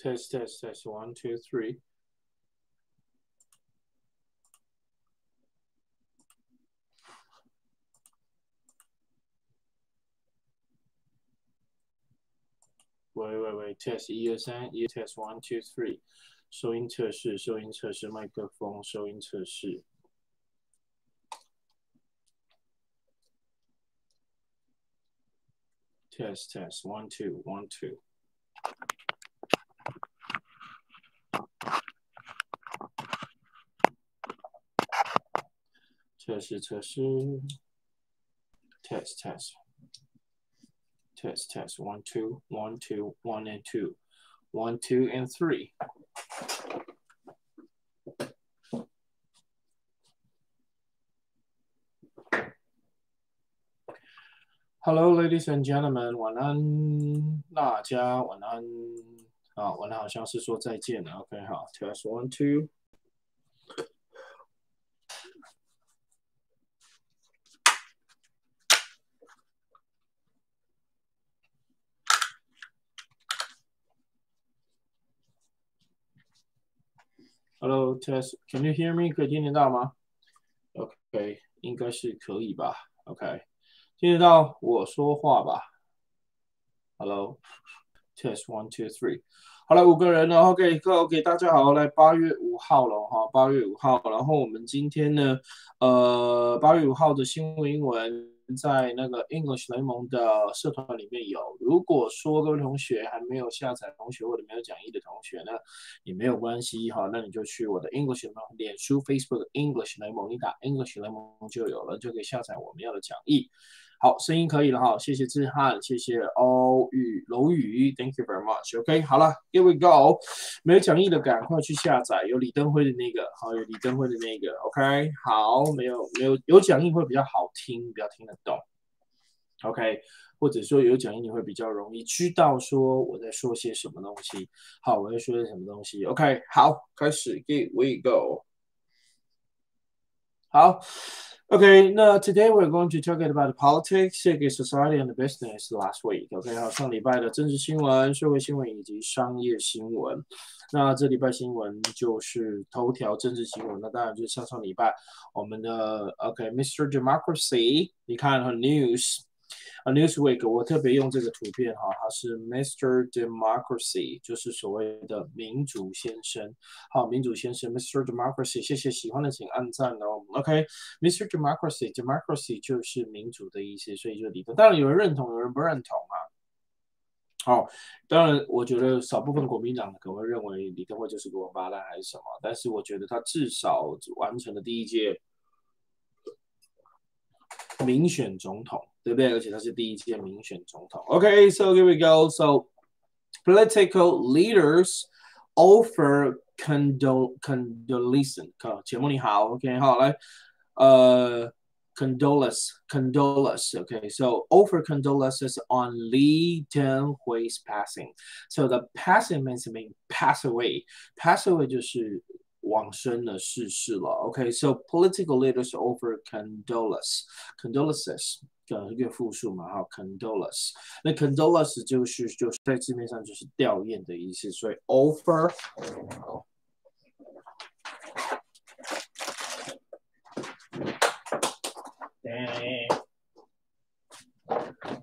Test, test, test. 1, 2, 3.喂 ，test 1、2、3，一 test 1、2、3，收音测试，收音测试，麦克风，收音测试。Test, test 1、2、1、2。测试测试 ，test test test test 1 2 1 2 1 and 2 1 2 and 3。Hello, ladies and gentlemen， 晚安，大家晚安。好，晚安好像是说再见了。OK， 好 ，test 1 2。Hello, test. Can you hear me? 可以听得到吗 ？OK， 应该是可以吧 ？OK， 听得到我说话吧 ？Hello, test 1 2 3。好了，5个人了。OK，大家好，来8月5号了哈，8月5号。然后我们今天呢，8月5号的新闻英文在那个 English 联盟的社团里面有。如果说各位同学还没有下载同学或者没有讲义的同学呢，也没有关系哈，那你就去我的 English 联盟脸书 Facebook English 联盟，你打 English 联盟就有了，就可以下载我们要的讲义。好，声音可以了哈，谢谢志翰，谢谢楼宇 ，Thank you very much。OK， 好了 ，Here we go。没有讲义的赶快去下载，有李登辉的那个，好，有李登辉的那个 ，OK， 好，有讲义会比较好听，比较听得懂 ，OK， 或者说有讲义你会比较容易知道说我在说些什么东西。好，我在说些什么东西 ，OK， 好，开始 ，Here we go。好。Okay, now today we're going to talk about politics, society, and business last week. OK， 好，上礼拜的政治新闻、社会新闻以及商业新闻。那这礼拜新闻就是头条政治新闻，那当然就是上礼拜我们的 OK，Mr. Democracy， 你看和 Newsweek， 我特别用这个图片哈，它是 Mr. Democracy， 就是所谓的民主先生。好，民主先生 Mr. Democracy， 谢谢，喜欢的请按赞哦。OK，Mr. Democracy 就是民主的意思，所以就理论。当然有人认同，有人不认同啊。好，当然我觉得少部分国民党可能会认为李登辉就是个王八蛋还是什么，但是我觉得他至少完成了第一届民选总统，对不对？而且他是第一届民选总统。Okay, so here we go. So political leaders offer condolence. 节目你好 ，OK， 好，来，condolence. Okay, so offer condolences on Li Denghui's passing. So the passing means pass away. Pass away 就是往生了，逝世了。OK，so political leaders offer condolences，一个复数嘛，哈 condolence。那 condolence 就是在字面上就是吊唁的意思，所以 offer。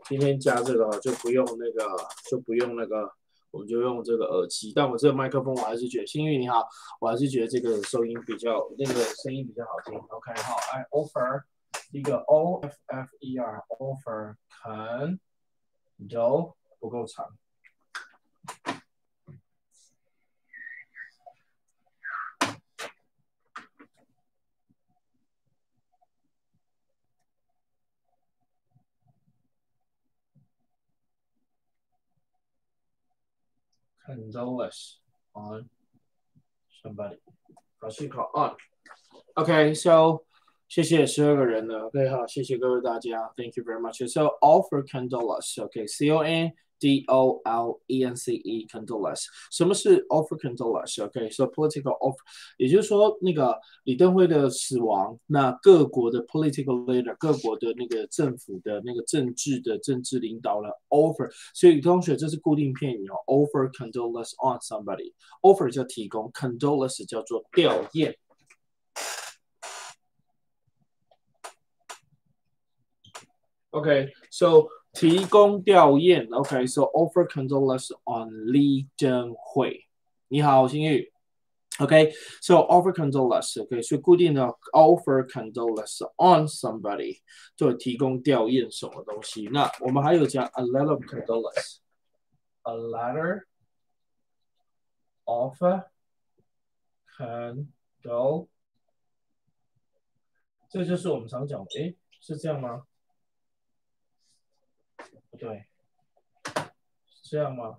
今天加这个就不用那个，我们就用这个耳机。但我这个麦克风我还是觉得，幸运你好，我还是觉得这个收音比较声音比较好听。OK， 好，来 offer 一个 offer offer condol 不够长。Condolence on somebody. 考试考 on. Okay, so 谢谢12个人了 ，OK 好，谢谢各位大家 ，Thank you very much. So offer condolence，OK，CONDOLENCE condolence，什么是 offer condolence？OK，so political offer，也就是说那个李登辉的死亡，那各国的 political leader，各国的那个政府的那个政治领导人 offer，所以同学这是固定片语哦，offer condolence on somebody，offer 叫提供 ，condolence 叫做吊唁。Okay, so 提供吊唁 ，OK, so offer condolence on 李登辉。你好，新玉。OK, so offer condolence, OK, 所以固定的 offer condolence on somebody 就提供吊唁什么东西。那我们还有讲 a letter of condolence, a letter of condolence，这就是我们常讲的，诶，是这样吗？不对，是这样吗？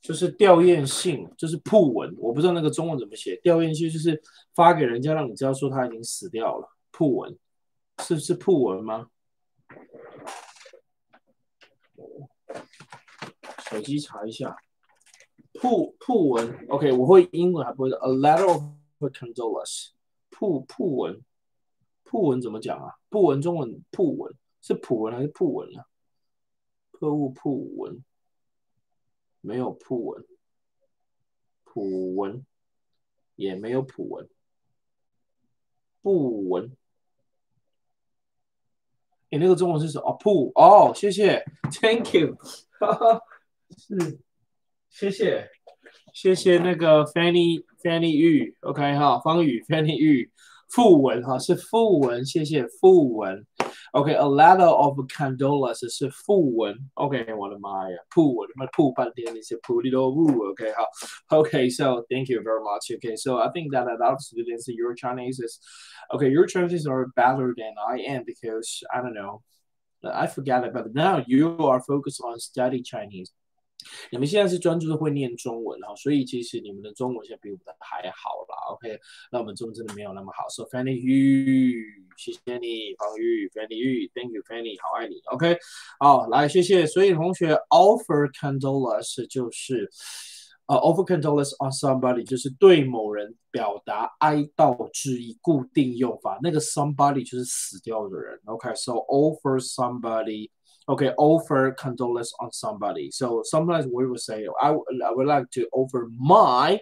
就是吊唁信，就是讣文，我不知道那个中文怎么写。吊唁信就是发给人家，让你知道说他已经死掉了。讣文是讣文吗？手机查一下。讣文 ，OK， 我会英文还不会。A letter of condolence， 讣文，讣文怎么讲啊？讣文中文讣文是讣文还是讣文啊？讣文没有讣文，讣文也没有讣文，讣文。你那个中文是什么？哦，讣哦，谢谢 ，Thank you， 是，谢谢，谢谢那个 Fanny 玉 ，OK 哈，方宇 Fanny 玉，讣文哈是讣文，谢谢讣文。OK，a letter of condolence 是讣文。OK，我的妈呀，讣文，他妈讣半天，你是讣里头讣。OK，好。OK，so thank you very much. OK，so I think that a lot of students your Chinese is okay. Your Chinese are better than I am because I don't know. I forgot it, but now you are focused on study Chinese. 你们现在是专注的会念中文哈，所以其实你们的中文现在比我们的还好啦。OK， 那我们中文真的没有那么好。So Fanny 玉，谢谢你，方玉 ，Fanny 玉 ，Thank you Fanny，好爱你。OK， 好，来谢谢。所以同学 offer condolence 就是offer condolence on somebody 就是对某人表达哀悼致意，固定用法。那个 somebody 就是死掉的人。OK，so offer somebody。Okay, offer condolence on somebody. So sometimes we will say, I would like to offer my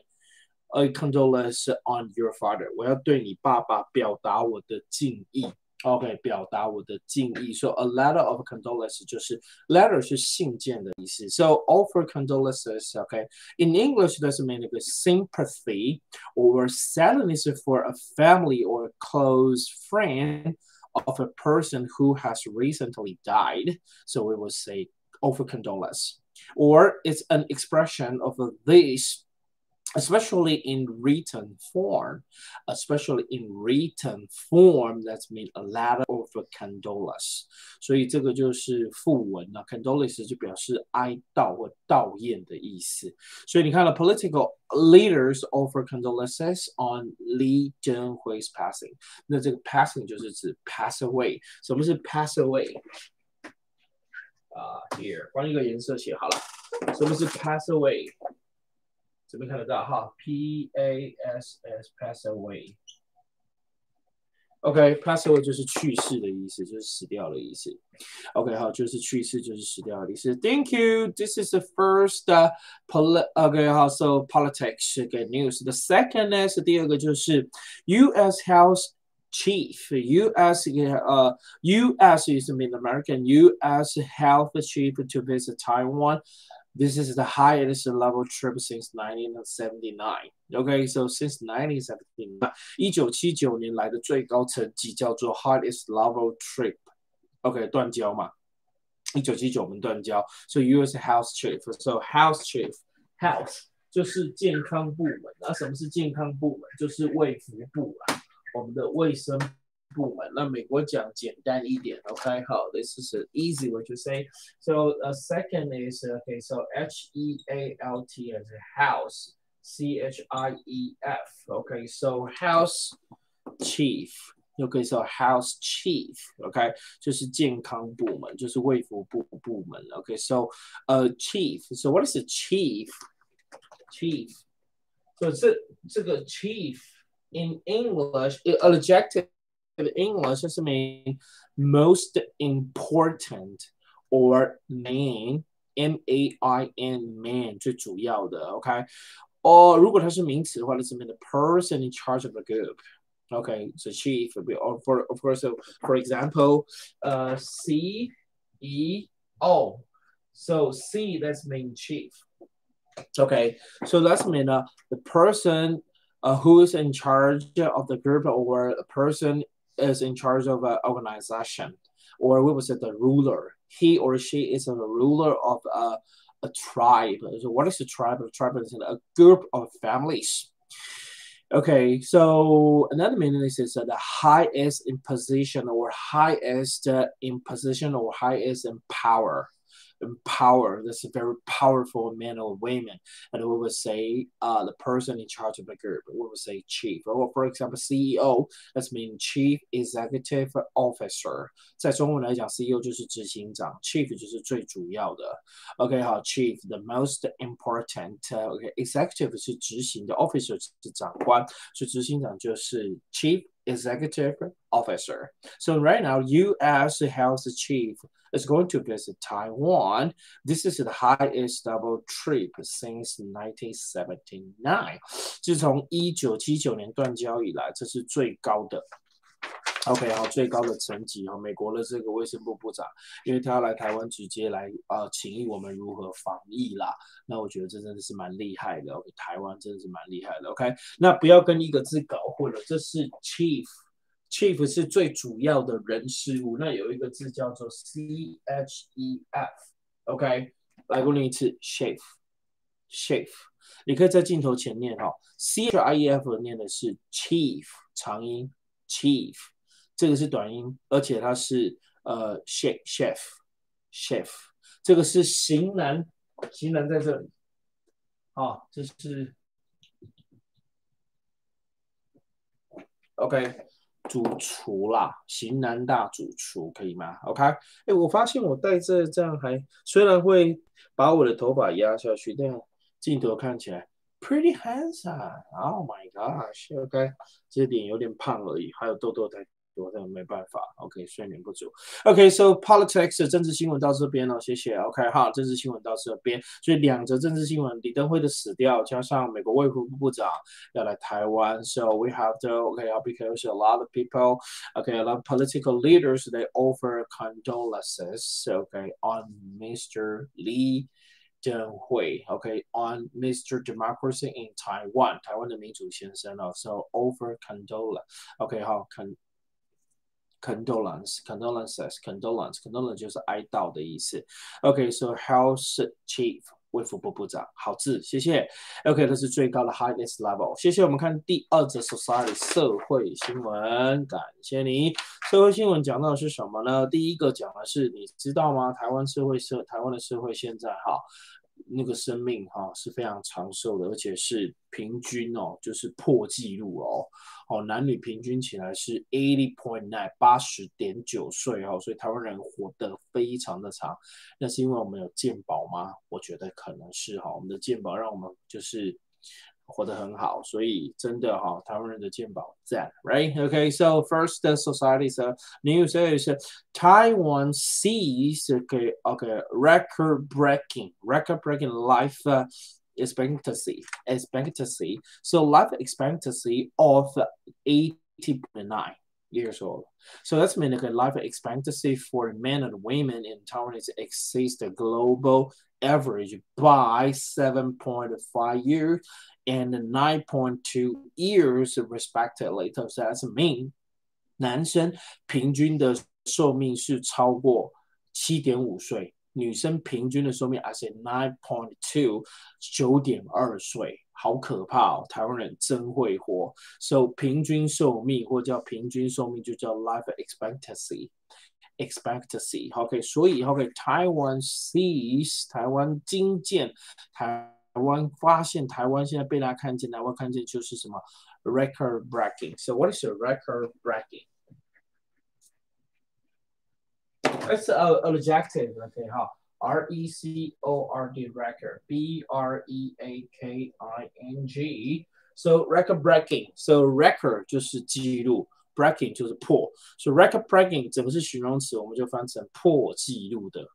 condolence on your father. 我要对你爸爸表达我的敬意。OK， 表达我的敬意。So a letter of condolence 就是 letter 是信件的意思。So offer condolences, okay. In English, doesn't mean like sympathy or sadness for a family or a close friend of a person who has recently died. So we will say offer condolence. Or it's an expression of this, especially in written form. Especially in written form, that means a letter of condolence. 所以这个就是讣文啊 condolence 就表示哀悼或悼唁的意思。所以你看了 political leaders offer condolences on 李登辉 passing。那这个 passing 就是指 pass away。什么是 pass away？ here 换一个颜色写好了。什么是 pass away？这边看得到哈 ，P-A-S-S pass away。OK，pass away 就是去世的意思，就是死掉的意思。OK， 好，就是去世，就是死掉的意思。Thank you. This is the first OK， 好 ，so politics good news. The second is 第二个就是 U.S. House Chief. U.S. U.S. is mean American. U.S. Health Chief to visit Taiwan.This is the highest level trip since 1979. Okay, so since 1979, 1979年来的最高层级叫做 highest level trip. OK, 断交嘛。1979我们断交，所以 U.S. Health Chief. So Health Chief, Health 就是健康部门。那什么是健康部门？就是卫福部啦，我们的卫生部门。那美国讲简单一点 ，OK， 好 ，this is an easy way to say. So second is okay. So H-E-A-L-T as a house, C-H-I-E-F. Okay, so house chief。又可以说 health chief，OK， 就是健康部门，就是卫福部部门。OK，so chief，so what is a chief？Chief，so 这个 chief in English, adjective in English just mean most important or main, main 最主要的 ，OK。如果它是名词的话，它是 mean the person in charge of the group。Okay, so chief, or of course, so for example, CEO. So C, that's mean chief. Okay, so that's mean the person who is in charge of the group, or a person is in charge of an organization, or we would say the ruler. He or she is a ruler of a tribe. So what is a tribe? A tribe is a group of families. Okay, so another meaning is the highest in position, or highest in position, or highest in power. Power, that's a very powerful men or women, and we would say the person in charge of the group, we would say chief. Or for example, CEO, that's mean chief executive officer. 在中文来讲 CEO 就是执行长， chief 就是最主要的。 OK， 好， chief the most important， OK， executive 是执行的， officer 是长官，所以执行长就是 chief executive officer. So right now, U.S. Health Chief is going to visit Taiwan. This is the highest level trip since 1979. 自从1979年断交以来，这是最高的。OK， 好，最高的层级哈，美国的这个卫生部部长，因为他要来台湾直接来请益我们如何防疫啦。那我觉得这真的是蛮厉害的 ，OK， 台湾真的是蛮厉害的 ，OK。那不要跟一个字搞混了，这是 chief 是最主要的人事物。那有一个字叫做 chef，OK， 来过念一次 chef， 你可以在镜头前念哈 ，chief 念的是 chief 长音 chief。这个是短音，而且它是chef， 这个是型男在这里，这是 OK 主厨啦，型男大主厨可以吗 ？OK， 我发现我戴这样还虽然会把我的头发压下去，但镜头看起来 pretty handsome。Oh my gosh，OK， 这点有点胖而已，还有痘痘太多，但没办法 ，OK， 睡眠不足。OK，so politics 政治新闻到这边了，谢谢。OK， 好，政治新闻到这边，所以2则政治新闻，李登辉的死掉，加上美国卫福部部长要来台湾 ，so we have to because a lot of people, a lot of political leaders they offer condolences, on Mr. Lee。登辉 ，OK on Mr. Democracy in Taiwan， 台湾的民主先生哦 ，so offer condolence，OK 好 condolences 就是哀悼的意思。OK，so Health Chief 卫福部部长，好字，谢谢。OK， 这是最高的 highest level。谢谢。我们看第2则 Society 社会新闻，感谢你。社会新闻讲到的是什么呢？第一个讲的是，你知道吗？台湾的社会现在那个生命是非常长寿的，而且是平均就是破纪录男女平均起来是 80.9 岁所以台湾人活得非常的长。那是因为我们有健保吗？我觉得可能是我们的健保让我们就是活得很好，所以真的台湾人的健保赞 ，right? Okay, so first the society's news is Taiwan sees record-breaking life expectancy. So life expectancy of 80.9 years old. So that's mean life expectancy for men and women in Taiwan is exceeds the global average by 7.5 years and 9.2 years respectively. So that's mean 男生平均的寿命是超过 7.5 岁，女生平均的寿命 I say 9.2 9.2 岁，好可怕台湾人真会活。So 平均寿命或叫平均寿命就叫 life expectancy。OK， 所以 Taiwan sees 台湾精见台湾发现台湾现在被大家看见，台湾看见就是什么 record breaking. So what is a record breaking? It's an adjective, okay, 哈 record record breaking. So record breaking. So record 就是记录。breaking 就是破，所以 record breaking 整个是形容词，我们就翻成破纪录的，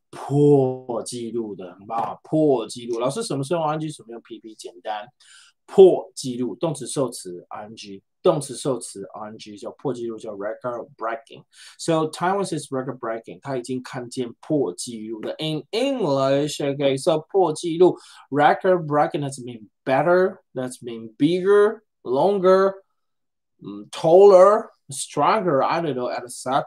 破纪录的，好不好？破纪录。老师什么时候用 ing， 什么用 pp？ 简单，破纪录，动词受词 ing， 动词受词 ing 叫破纪录，叫 record breaking. So Taiwan is record breaking， 他已经看见破纪录的。In English, okay, so 破纪录 record breaking has mean better, that's mean bigger, longer.Taller, stronger, I don't know, etc.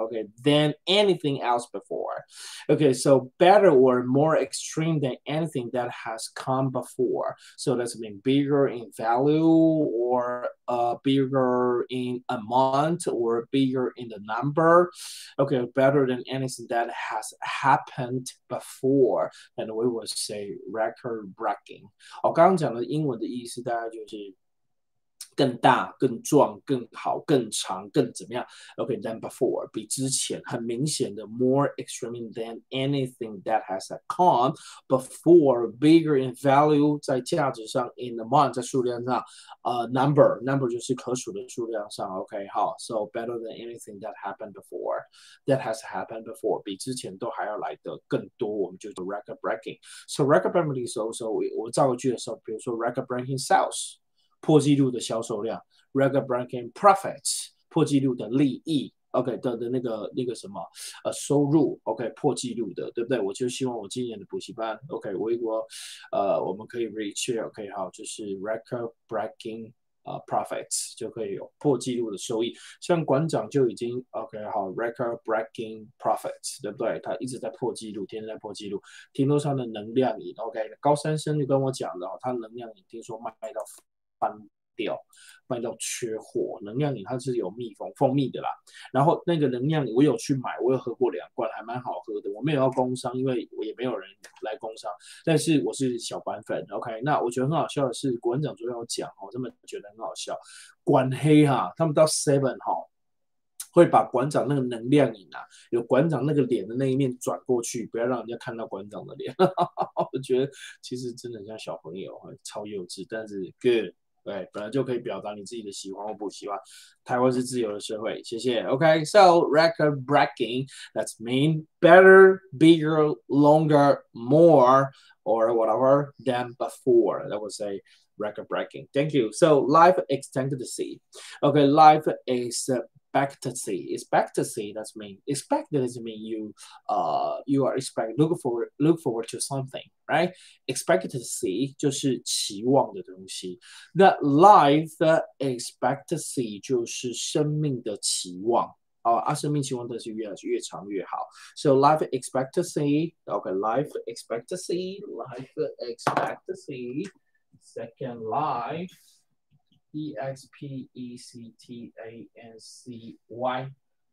Okay, than anything else before. Okay, so better or more extreme than anything that has come before. So that's mean bigger in value or bigger in amount or bigger in the number. Okay, better than anything that has happened before. And we would say record breaking. 我刚刚讲的英文的意思大概就是更大、更壮、更好、更长、更怎么样 ？Okay, than before， 比之前很明显的 more extreme than anything that has come before, bigger in value 在价值上 in amount 在数量上，number 就是可数的数量上 ，OK 好 ，so better than anything that happened before, that has happened before 比之前都还要来的更多，我们就叫 record breaking. So record breaking is also 我造个句的时候，比如说 record breaking sales。破纪录的销售量 ，record breaking profits 破纪录的利益 ，OK 的那个什么收入 ，OK 破纪录的，对不对？我就希望我今年的补习班 ，OK 我们可以 reach，OK 好，就是 record breaking profits 就可以有破纪录的收益。像馆长就已经 OK 好 record breaking profits， 对不对？他一直在破纪录，天天在破纪录。听说他的能量饮 ，OK 高三生就跟我讲的，他能量饮听说卖到翻掉，卖到缺货。能量饮它是有蜂蜜的啦，然后那个能量饮我有去买，我有喝过2罐，还蛮好喝的。我没有要工商，因为我也没有人来工商，但是我是小馆粉。OK， 那我觉得很好笑的是，馆长昨天有讲，我真的觉得很好笑。馆黑哈，他们到 Seven 哈。会把馆长那个能量饮啊，有馆长那个脸的那一面转过去，不要让人家看到馆长的脸。我觉得其实真的很像小朋友，超幼稚，但是 good。对，本来就可以表达你自己的喜欢或不喜欢。台湾是自由的社会，谢谢。Okay, so record breaking, that's mean better, bigger, longer, more, or whatever than before. That would say record breaking. Thank you. So life expectancy. Okay, life expectancy. Expectancy, that's mean expected doesn't mean you are look forward to something, right? Expectancy 就是期望的东西。那 life expectancy 就是生命的期望。生命期望都是越长越好。So life expectancy, okay, life expectancy. Second life, expectancy,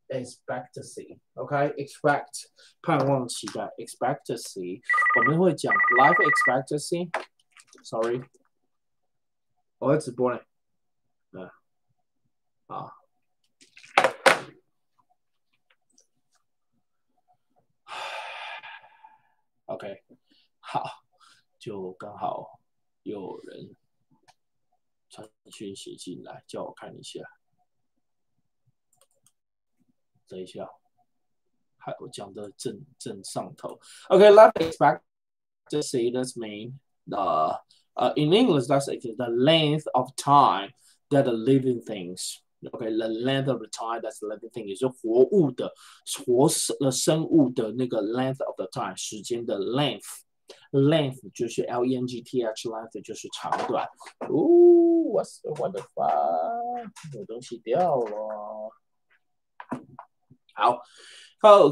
expectancy, OK, expect 盼望期待 expectancy， 我们会讲 life expectancy。Sorry， 我在直播呢。OK， 好，就刚好有人传讯息进来，叫我看一下。等一下，我讲的正上头。Okay, life expectancy does mean in English that's the length of time that the living things. Okay, the length of the time that's the living thing 也是活物的生物的那个 length of the time 时间的 length 就是 length length 就是长短。What's the fuck？ 有东西掉了。好。So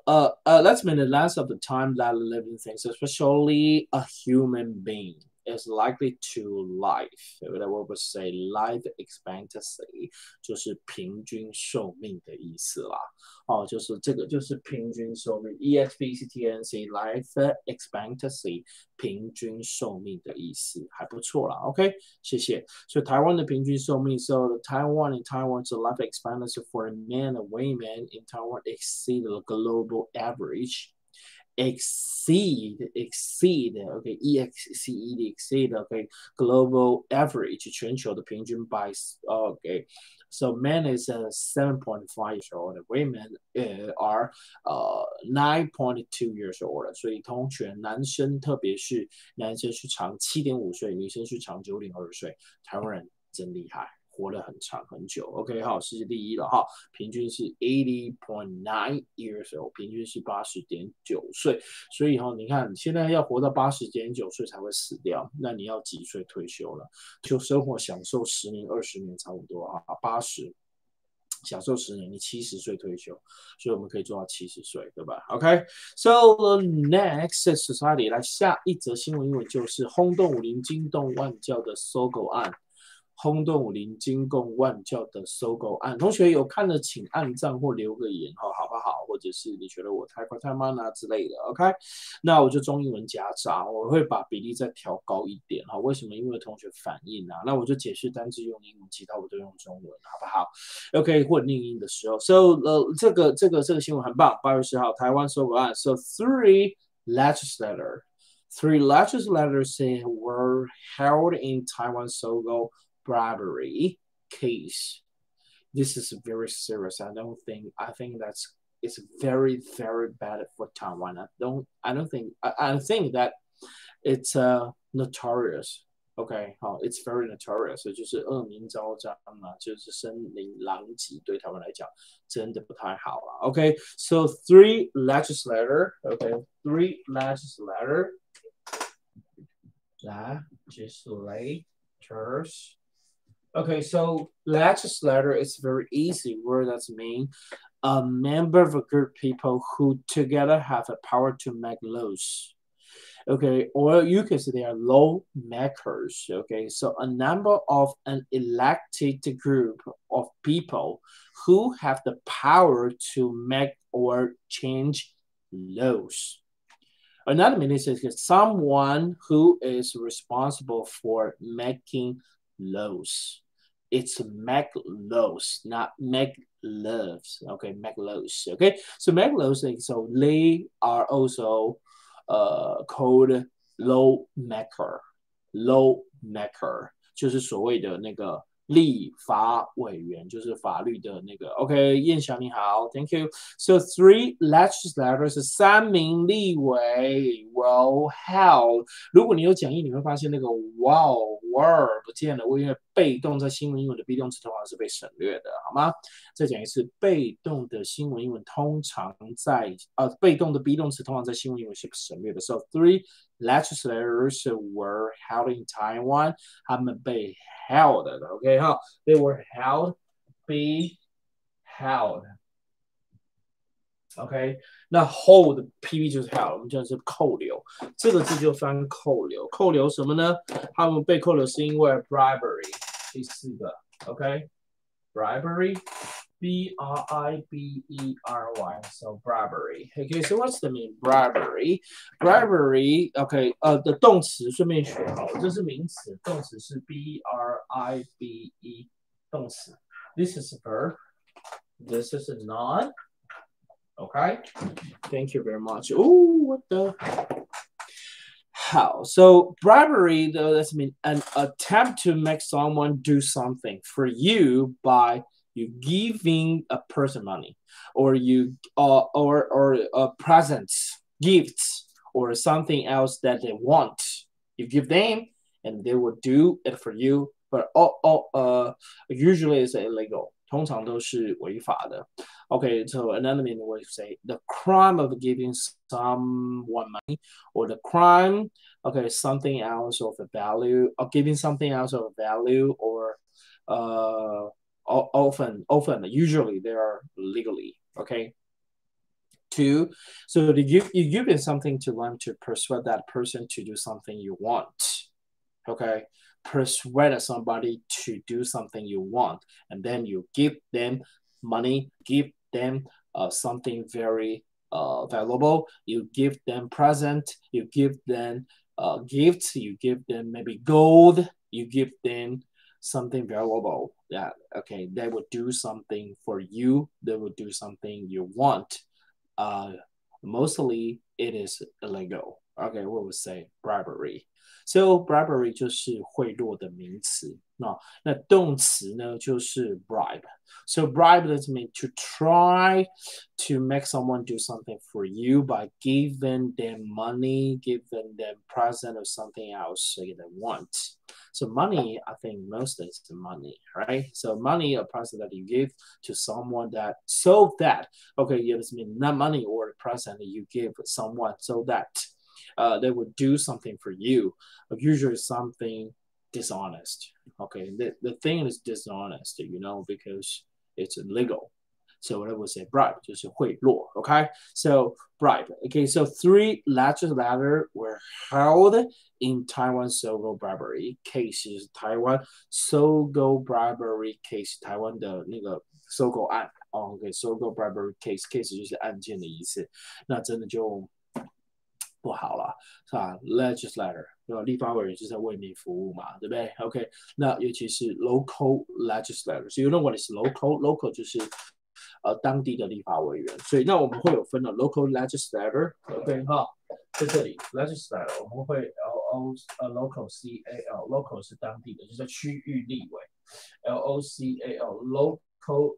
let's mean the length of the time that a living thing, especially a human being. is likely to life. That we would say life expectancy 就是平均寿命的意思啦。就是这个就是平均寿命 ，expectancy life expectancy 平均寿命的意思，还不错啦。OK， 谢谢。所以台湾的平均寿命 ，so Taiwan's life expectancy for men and women in Taiwan exceed the global average. Exceed, okay, exceed, okay, global average 全球的平均 by, okay, so men is 7.5 years old, women are 9.2 years old. 所以同学男生特别是男生是长 7.5 岁，女生是长 9.2 岁，台湾人真厉害。活得很长很久 ，OK， 好，世界第一了哈，平均是 80.9 years old， 平均是80.9岁，所以你看现在要活到80.9岁才会死掉，那你要几岁退休了？就生活享受10年、20年差不多哈，80享受10年，你70岁退休，所以我们可以做到70岁，对吧 ？OK，so the next society 来下一则新闻，英文就是轰动武林、惊动万教的搜狗案。轰动武林、惊动万教的搜狗案，同学有看的请按赞或留个言好不好？或者是你觉得我太快太慢啊之类的 ，OK？ 那我就中英文夹杂，我会把比例再调高一点哈。为什么？因为同学反应啊，那我就解释单字用英文，其他我都用中文，好不好 ？OK， 或念音的时候 ，so 这个新闻很棒，8月10号台湾搜狗案 ，so three legislators were held in Taiwan Sogo bribery case. This is very serious. I think it's very, very bad for Taiwan. I think that it's notorious. OK， 好 ，it's very notorious， 就是恶名昭彰啊，就是声名狼藉，对台湾来讲真的不太好啊。OK，so three legislators. Okay, so legislator is very easy word that's mean a member of a group of people who together have the power to make laws. Okay, or you can say they are lawmakers. Okay, so a number of an elected group of people who have the power to make or change laws. Another meaning is someone who is responsible for making laws. It's make laws, not make loves. Okay, make laws. Okay, so make laws. So they are also called lawmaker. Lawmaker 就是所谓的那个立法委员，就是法律的那个。OK， 燕翔你好 ，Thank you. So three legislators， 3名立委 were held。如果你有讲义，你会发现那个 were 不见了，因为被动在新闻英文的 be 动词通常是被省略的，好吗？再讲一次，被动的新闻英文通常在被动的 be 动词通常在新闻英文是省略的。So three legislators were held in Taiwan， 他们被 held 的 ，OK 哈 ，they were be held。OK， 那 hold PV 就是 held， 我们讲的是扣留，这个字就翻扣留。扣留什么呢？他们被扣留是因为 bribery， 第4个 ，OK，bribery。B-R-I-B-E-R-Y, so bribery. Okay, so what's the mean? Bribery, okay, 的动词顺便学好，这是名词，动词是 B-R-I-B-E 动词。This is a verb. This is a noun. Okay, thank you very much. Oh, what the? How? So bribery, though, that's mean an attempt to make someone do something for you by you giving a person money, or you presents, gifts, or something else that they want. You give them, and they will do it for you. But usually it's illegal. 通常都是违法的。Okay, so another meaning would say the crime of giving someone money, or the crime, okay, something else of a value, or giving something else of value, or often, usually they are legally, okay? 2, so you give them something to learn to persuade that person to do something you want. Okay, persuade somebody to do something you want, and then you give them money, give them something very valuable. You give them present, you give them gifts, you give them maybe gold, you give them something valuable. Yeah, okay, they will do something for you. They will do something you want. Mostly it is illegal. Okay, we would say bribery. So bribery 就是贿赂的名词。那动词呢就是 bribe. So bribe does mean to try to make someone do something for you by giving them money, giving them present or something else they want. So money, I think most is the money, right? So money, a present that you give to someone that so that, okay, it doesn't mean not money or a present that you give someone so that they would do something for you. Usually something dishonest. Okay, the thing is dishonest, because it's illegal. So what I would say bribe 就是贿赂. Okay, so bribe. Okay, so 3 legislators were held in Taiwan Sogo bribery case. 是台湾Sogo bribery case， 台湾的那个搜狗案。OK， 搜狗 bribery case 就是案件的意思。那真的就不好了，是吧 ？Legislator， 对吧？立法委员就是在为民服务嘛，对不对 ？OK， 那尤其是 local legislator， 所以 you know what is local 就是当地的立法委员。所以那我们会有分的 local legislator，OK 哈，在这里 legislator 我们会 local local 是当地的，就是区域立委 local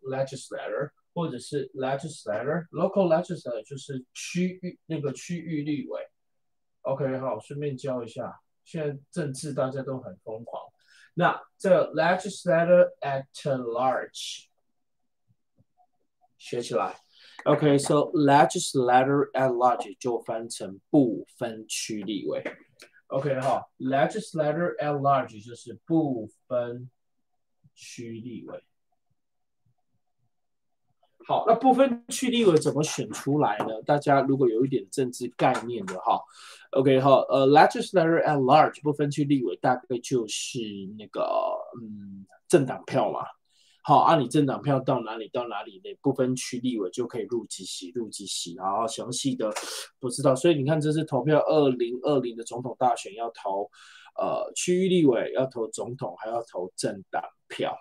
legislator。或者是 legislator，local legislator 就是区域立委。OK， 好，顺便教一下，现在政治大家都很疯狂。那这个 legislator at large 学起来。OK，so legislator at large 就翻成不分区立委。OK， 好 ，legislator at large 就是不分区立委。好，那不分区立委怎么选出来呢？大家如果有一点政治概念的哈 ，OK 哈，legislator at large 不分区立委大概就是那个政党票嘛。好，按你政党票到哪里到哪里的不分区立委就可以入几席，然后详细的不知道。所以你看，这是投票2020的总统大选要投区域立委，要投总统，还要投政党票。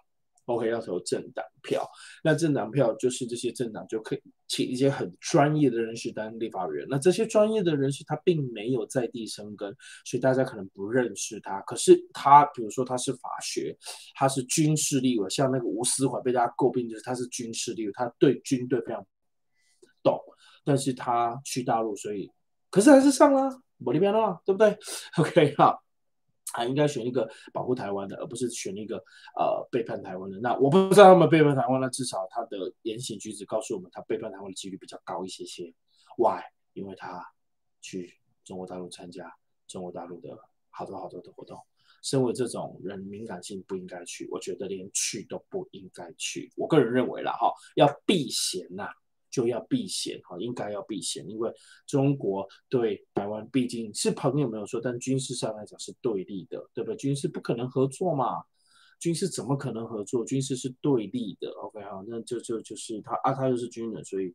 OK， 要投政党票，那政党票就是这些政党就可以请一些很专业的人士当立法委员。那这些专业的人士他并没有在地生根，所以大家可能不认识他。可是他，比如说他是法学，他是军事立委，像那个吴思怀被大家诟病就是他是军事立委，他对军队非常懂，但是他去大陆，所以可是还是上了，没那边了，对不对 ？OK， 好。应该选一个保护台湾的，而不是选一个背叛台湾的。那我不知道他们背叛台湾，那至少他的言行举止告诉我们，他背叛台湾的几率比较高一些些。Why？ 因为他去中国大陆参加中国大陆的好多的活动。身为这种人，敏感性不应该去，我觉得连去都不应该去。我个人认为啦，哈，要避嫌呐。就要避嫌，应该要避嫌，因为中国对台湾毕竟是朋友没有说，但军事上来讲是对立的，对不对？军事不可能合作嘛，军事怎么可能合作？军事是对立的。OK， 好，那就是他又是军人，所以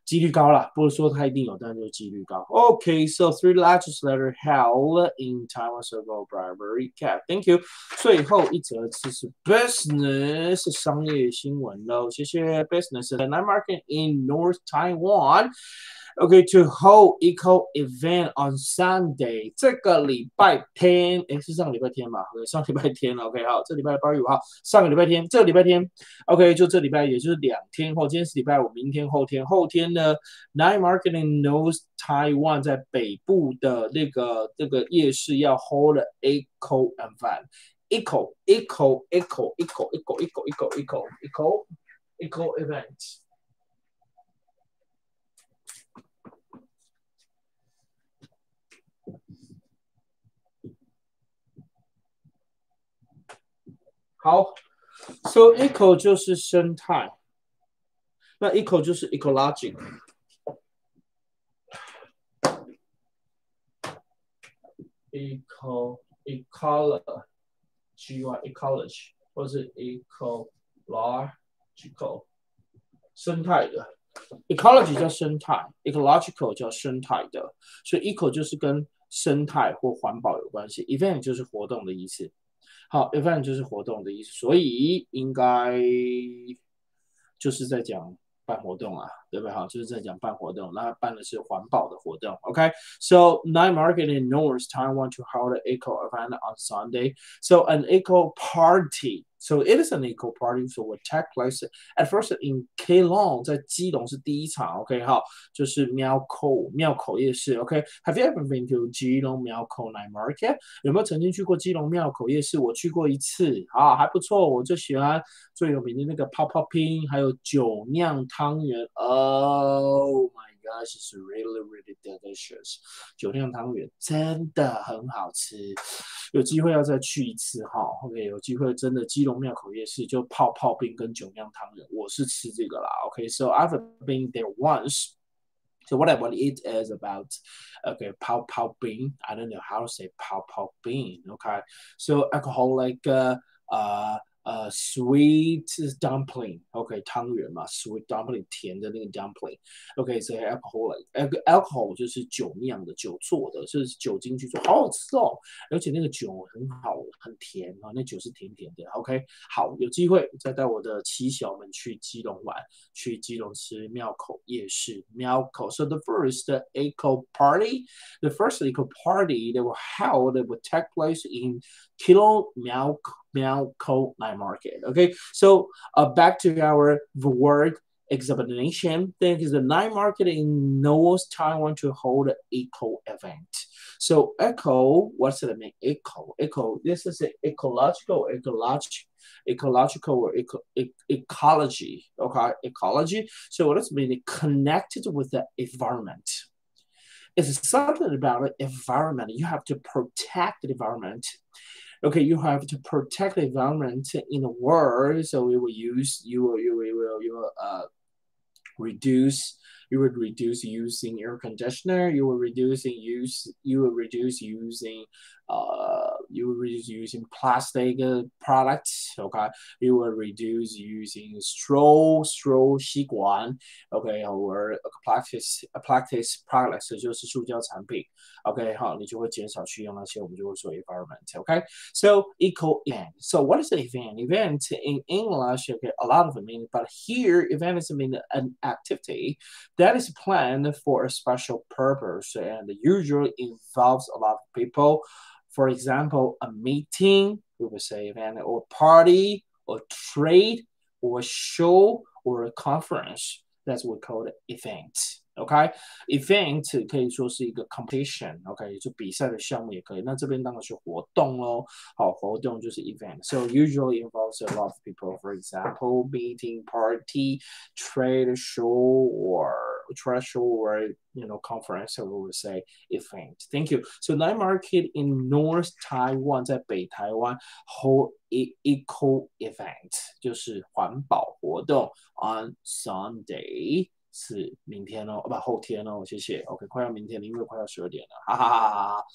几率高啦，不是说他一定有，但就是几率高。OK，so three legislators held in Taiwan civil bribery cap. Thank you。最后一则就是 business 商业新闻喽，谢谢 business。The night market in North Taiwan。Okay, to hold eco event on Sunday， 这个礼拜天，是上个礼拜天吧？上礼拜天 ，OK， 好，这礼拜8月5号，上个礼拜天，这个礼拜天 ，OK， 就这礼拜，也就是2天后，今天是礼拜5，明天后天呢 ，Night Market in North Taiwan 在北部的这个夜市要 hold eco event，eco event。好 ，so eco 就是生态，那 eco 就是 ecologic，eco ecology 或是 ecological 生态的 ecology 叫生态 ，ecological 叫生态的，所以 eco 就是跟生态或环保有关系 ，event 就是活动的意思。好 ，event 就是活动的意思，所以应该就是在讲办活动啊，对不对？好，就是在讲办活动，那办的是环保的活动。OK，so night market in North Taiwan to hold an eco event on Sunday. So an eco party. So it is an eco party. So will take place at first in Keelung， 在基隆是第一场。OK， 好，就是庙口夜市。OK，Have you ever been to 基隆庙口 night market？ 有没有曾经去过基隆庙口夜市？我去过一次，啊，还不错。我最喜欢最有名的那个泡泡冰，还有酒酿汤圆。Oh my gosh, it's really really delicious！ 酒酿汤圆真的很好吃，有机会要再去一次哈。OK， 有机会真的基隆庙口夜市就泡泡冰跟酒酿汤圆，我是吃这个啦。OK，so I've been there once. So what I want to eat is about pao pao bean. I don't know how to say pao pao bean. Okay, so alcoholic sweet dumpling. OK， 汤圆嘛 ，sweet dumpling 甜的那个 dumpling。OK， 所以 alcohol 就是酒酿的，酒做的，是酒精去做，好好吃哦。而且那个酒很好，很甜啊，那酒是甜甜的。OK， 好，有机会再带我的妻小们去基隆玩，去基隆吃庙口夜市。庙口 ，So the first eco party that will held would take place in Keelung Miao Night Market. Okay, so back to our word examination. Then is the night market in North Taiwan to hold an eco event. So eco, what's it mean? Eco. This is an ecological or ecology. Okay, ecology. So what does it mean? Connected with the environment. It's something about the environment. You have to protect the environment. Okay, you have to protect the environment in the world. So we will use you will reduce using air conditioner. You will reduce using plastic products. Okay, you will reduce using straw 吸管 OK or plastic products 就是塑胶产品 OK 好，你就会减少去用那些，我们就会说 environment OK so eco event. So what is an event? Event in English okay a lot of meaning, but here event is mean an activity that is planned for a special purpose and usually involves a lot of people. For example, a meeting, we would say event, or party, or trade, or show, or a conference. That's what we call it event. OK, event 可以说是一个 competition. OK， 就比赛的项目也可以。那这边当然是活动咯。好，活动就是 event. So usually involves a lot of people. For example, meeting, party, trade show, or conference. So we would say event. Thank you. So night market in North Taiwan 在北台湾 hold eco event 就是环保活动 on Sunday。是明天哦，不后天哦，谢谢。OK， 快要明天了，因为快要12点了，哈哈哈哈。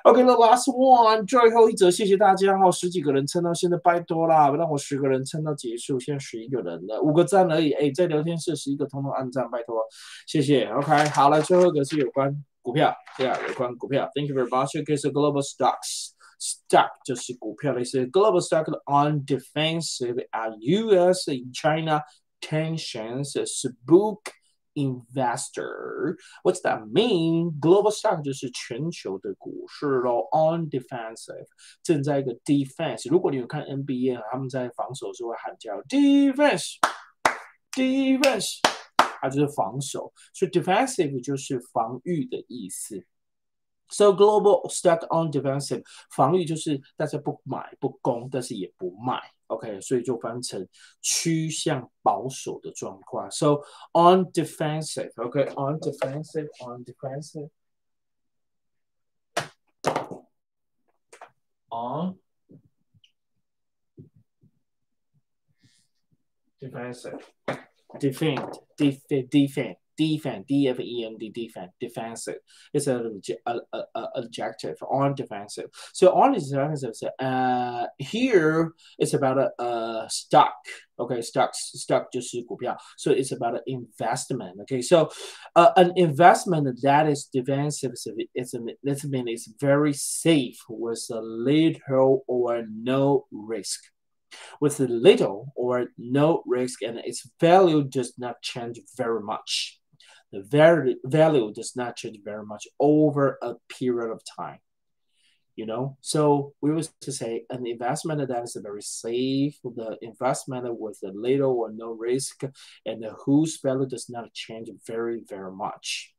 OK，the last one， 最后一则，谢谢大家哈，10几个人撑到现在，拜托啦，让我10个人撑到结束，现在11个人了，5个赞而已，哎，在聊天室11个通通按赞，拜托，谢谢。OK， 好了，最后一个是有关股票，对啊，有关股票。Thank you very much. Okay, so global stocks。Stock 就是股票的意思 ，global stock on defensive at U.S. in China tensions spook investor. What's that mean? Global stock 就是全球的股市咯 on defensive 正在一个 defense. 如果你有看 NBA 他们在防守的时候会喊叫 defense， 它就是防守，所以 defensive 就是防御的意思。So global stock on defensive， 防御就是大家不买不攻，但是也不卖 ，OK， 所以就翻成趋向保守的状况。So on defensive，OK，on defensive，on defensive，on defensive，defend defend, D-F-E-N-D, defend, defensive. It's an adjective, on defensive. So on defensive, here it's about a stock. Okay, stock 就是股票. So it's about an investment. Okay, so an investment that is defensive, this means it's very safe with a little or no risk. With little or no risk, and its value does not change very much. The value does not change very much over a period of time. You know, so we used to say an investment that is very safe, the investment with a little or no risk, and whose value does not change very, very much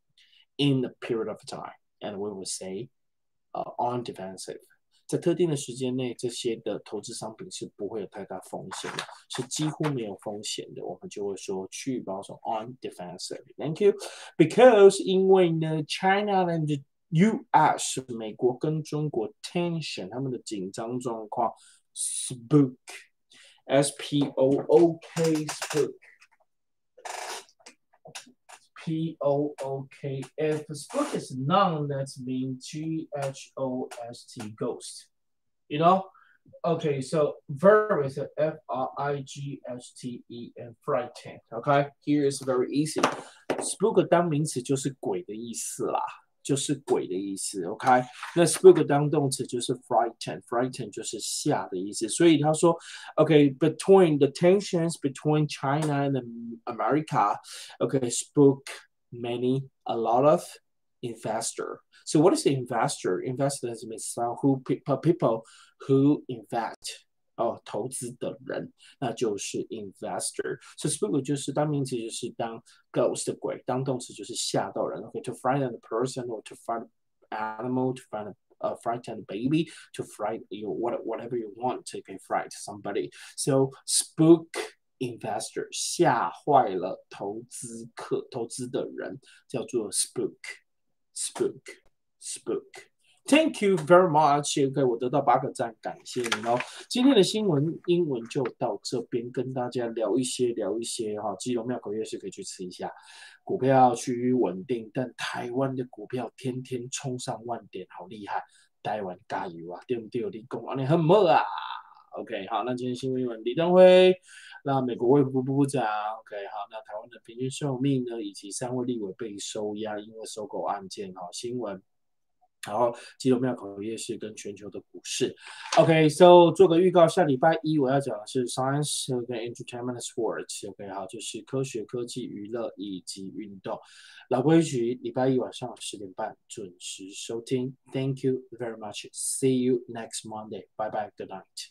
in a period of time. And we would say on defensive. 在特定的时间内，这些的投资商品是不会有太大风险的，是几乎没有风险的。我们就会说趋于保守 on defensive. Thank you. Because 因为呢 ，China and U.S. 美国跟中国 tension 他们的紧张状况 spook S-P-O-O-K spook P-O-O-K. If spook is noun, that means G-H-O-S-T, ghost. You know? Okay, so verb is F-R-I-G-H-T-E and frighten. Okay, here is very easy. Spook 当名词就是鬼的意思啦。就是鬼的意思 ，OK？ 那 spook 当动词就是 frighten 就是吓的意思，所以他说 ，OK，between the tensions between China and America， spook a lot of investor. So what is the investor? Investor means people who invest. 投资的人，那就是 investor. So spook 就是当名词就是当 ghost 的鬼，当动词就是吓到人。Okay, to frighten a person or to frighten an animal, to frighten a baby, to frighten whatever you want to frighten somebody. So spook investor 吓坏了投资的人，叫做 spook. Thank you very much. OK， 我得到8个赞，感谢你哦。今天的新闻英文就到这边，跟大家聊一些哈。基隆庙口夜市可以去吃一下，股票趋于稳定，但台湾的股票天天冲上万点，好厉害！台湾加油啊，对不对？你讲你很猛啊。OK， 好，那今天新闻英文李登辉，那美国卫福部部长 ，OK， 好，那台湾的平均寿命呢，以及3位立委被收押，因为收购案件，好新闻。然后基隆庙口夜市跟全球的股市 ，OK，so 做个预告，下礼拜一我要讲的是 Science 跟 Entertainment Sports，OK， 好，就是科学、科技、娱乐以及运动。老规矩，礼拜一晚上10点半准时收听。Thank you very much. See you next Monday. Bye bye. Good night.